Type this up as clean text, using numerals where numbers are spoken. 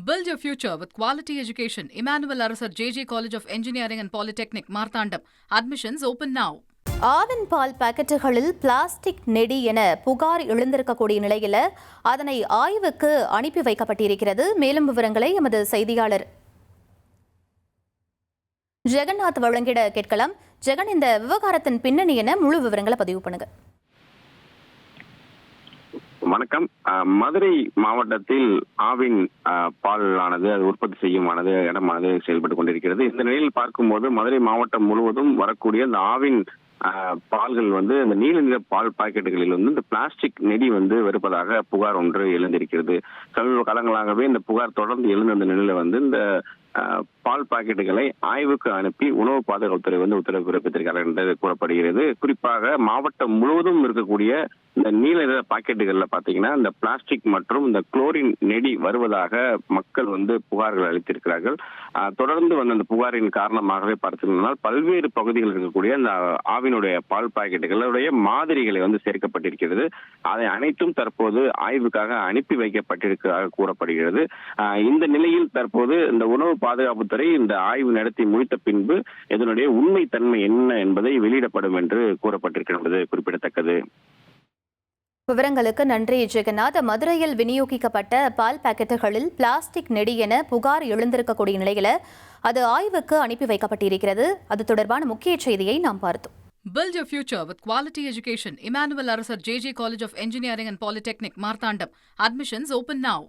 Build your future with quality education. Emmanuel Arasar JJ College of Engineering and Polytechnic, Marthandam. Admissions open now. Aavin பால் பாக்கெட்டுகளில் plastic நெடி என புகார் எழுந்திருக்கக்கூடிய நிலையில் அதனை ஆய்வுக்கு அனுப்பி வைக்கப்பட்டிருக்கிறது. மேலும் விவரங்களை எமது செய்தியாளர் ஜெகநாத் வழங்கிட கேட்கலாம். ஜெகன், இந்த விவகாரத்தின் பின்னணி என முழு விவரங்களை பதிவு பண்ணுங்க. வணக்கம். மதுரை மாவட்டத்தில் ஆவின் பால் ஆனது அது உற்பத்தி செய்யுமானது இடமானது செயல்பட்டு கொண்டிருக்கிறது. இந்த நிலையில் பார்க்கும்போது மதுரை மாவட்டம் முழுவதும் வரக்கூடிய இந்த ஆவின் பால்கள் இந்த நீல நிற பால் பாக்கெட்டுகளில் இந்த பிளாஸ்டிக் நெடி வருவதாக புகார் ஒன்று எழுந்திருக்கிறது. சமீப காலங்களாகவே இந்த புகார் தொடர்ந்து எழுந்த நிலையில இந்த பால் பாக்கெட்டுகளை ஆய்வுக்கு அனுப்பி உணவு பாதுகாப்புத்துறை உத்தரவு பிறப்பித்திருக்கிறார் என்று கூறப்படுகிறது. குறிப்பாக மாவட்டம் முழுவதும் இருக்கக்கூடிய இந்த நீல நிற பாக்கெட்டுகள்ல பாத்தீங்கன்னா இந்த பிளாஸ்டிக் மற்றும் இந்த குளோரின் நெடி வருவதாக மக்கள் புகார்கள் அளித்திருக்கிறார்கள். தொடர்ந்து அந்த புகாரின் காரணமாகவே பார்த்தீங்கன்னா பல்வேறு பகுதிகளில் இருக்கக்கூடிய இந்த ஆவினுடைய பால் பாக்கெட்டுகளுடைய மாதிரிகளை சேர்க்கப்பட்டிருக்கிறது. அதை அனைத்தும் தற்போது ஆய்வுக்காக அனுப்பி வைக்கப்பட்டிருக்கிறதாக கூறப்படுகிறது. இந்த நிலையில் தற்போது இந்த உணவு பாதுகாப்புத்துறை இந்த ஆய்வு நடத்தி முடித்த பின்பு இதனுடைய உண்மை தன்மை என்ன என்பதை வெளியிடப்படும் என்று கூறப்பட்டிருக்கிறது குறிப்பிடத்தக்கது. விவரங்களுக்கு நன்றி ஜெகநாத். மதுரையில் விநியோகிக்கப்பட்ட பால் பாக்கெட்டுகளில் பிளாஸ்டிக் நெடி என புகார் எழுந்திருக்கக்கூடிய நிலையில் அது ஆய்வுக்கு அனுப்பி வைக்கப்பட்டிருக்கிறது. அது தொடர்பான முக்கிய செய்தியை நாம் பார்த்தோம். Build your future with quality education. Emmanuel Arasar JJ College of Engineering and Polytechnic, Marthandam. Admissions open now.